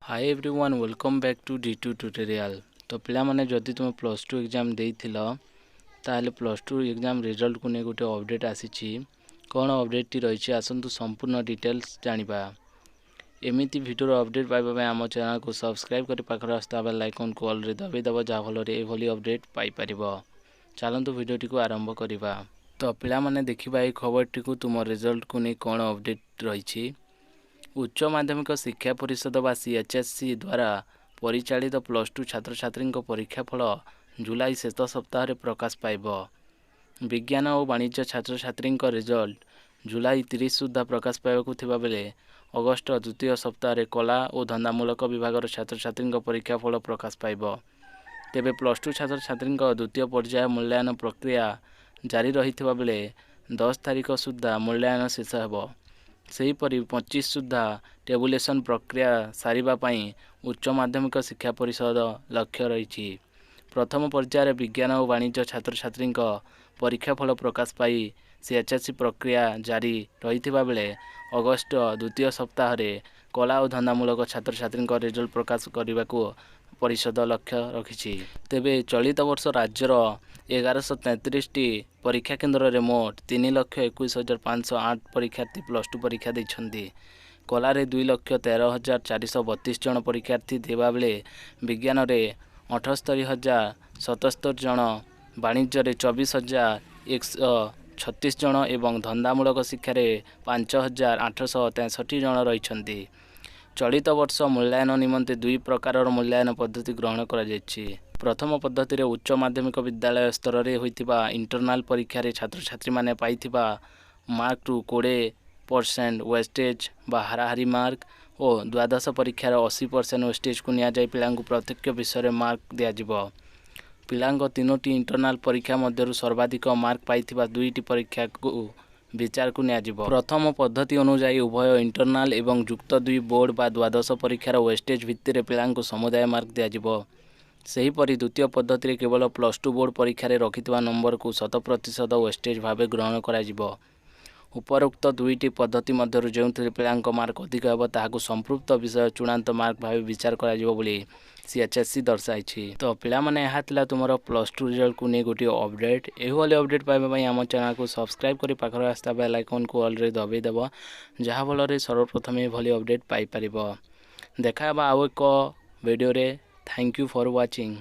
Hi everyone welcome back to D2 tutorial. तो पिला माने जदि तुम +2 एग्जाम देइथिलो ताहले +2 एग्जाम रिजल्ट को ने गोटे अपडेट आसीछि। कोन अपडेट टी रहिछि आसंतु संपूर्ण डिटेल्स जानिबा। एमिति वीडियो अपडेट पाइबा पे आम चैनल को सब्सक्राइब करि पाखर आस्था बेल आइकन को ऑल रे दबे दबा जा फलरे एभली अपडेट पाइ परिबो। चलंतु वीडियो टी को आरंभ करिबा। तो पिला माने देखिबा ए खबर टी को तुम रिजल्ट को ने कोन अपडेट रहिछि। उच्च माध्यमिक शिक्षा परिषद बा CHSC द्वारा परिचालित +2 छात्र छात्री परीक्षा फल जुलाई शेष सप्ताह प्रकाश पाइब। विज्ञान और वाणिज्य छात्र छात्री रिजल्ट जुलाई 30 सुधा प्रकाश पाइबा बेले अगस्ट द्वितीय सप्ताह कला और धंदामूलक विभाग छात्र छात्री परीक्षा फल प्रकाश पाइब। तेबे +2 छात्र छात्री द्वितीय पर्याय मूल्यांकन प्रक्रिया जारी रही बेले 10 तारिख सुधा मूल्यांकन शेष होब। सेहीपरि 25 सुधा टेबुलेशन प्रक्रिया सारिबा पई उच्च माध्यमिक शिक्षा परिषद लक्ष्य रही। प्रथम पर्यायर विज्ञान और वाणिज्य छात्र छात्री परीक्षा फल प्रकाश पाई CHSC प्रक्रिया जारी रही बेले अगस्ट द्वितीय सप्ताह कला और धंदामूलक छात्र छात्री रिजल्ट प्रकाश करने को परिषद लक्ष्य रखी। तेबे चलित वर्ष राज्यर 1133 परीक्षा केन्द्र में मोट 3,21,508 परीक्षार्थी +2 परीक्षा देइछन्ति। कला रे 2,13,432 जन परीक्षार्थी देवा बेले विज्ञान रे 78,077 जन, वाणिज्य रे 24,136 जन एवं धंदामूलक शिक्षा रे 5,863 जन रहिछन्ति। चलित वर्ष मूल्यांकन निमंते दुई प्रकार मूल्यांकन पद्धति ग्रहण करा जायछि। प्रथम पद्धति रे उच्च माध्यमिक विद्यालय स्तर रे होइतिबा इंटरनल परीक्षा रे छात्र छात्री माने पाइथिबा मार्क टू 20% वेस्टेज बा हाराहारी मार्क और द्वादश परीक्षा रे 80% वेस्टेज को निया जाय पिलांकु प्रत्येक विषय रे मार्क दिया जिवो। पिलांक तीनोटी इंटरनल परीक्षा मध्यरु सर्वाधिक मार्क पाइथिबा दुईटी परीक्षा को विचार को निया जिवो। प्रथम पद्धति अनुसार उभय इंटरनल एवं युक्त 2 बोर्ड बा द्वादश परीक्षार वेस्टेज भित्ति रे पिलांकु समुदाय मार्क दिया जिवो। सेहीपरि द्वितीय पद्धति रे केवल +2 बोर्ड परीक्षा रे रखिथिबा नंबर को 100% वेस्टेज भावे ग्रहण करा जिवो। उपरोक्त दुईटी पद्धति मध्यरु जेउथिरे पिलांक मार्क अधिक हेबो ताहाकु संपृक्त विषय चूड़ांत मार्क भावे विचार करा जिवो बोली CHSC दर्शाइछि। तो पिला माने एहा थिला तुमरो +2 रिजल्ट को ने गोटी अपडेट। एहोले अपडेट पाइबा पई हम चैनल को सब्सक्राइब करि पाखर आस्था बेल आइकन को ऑल रे दबे देबो जहा फलरे सर्वप्रथम एभली अपडेट पाइ परिबो। देखाबा आउ एक वीडियो रे। Thank you for watching.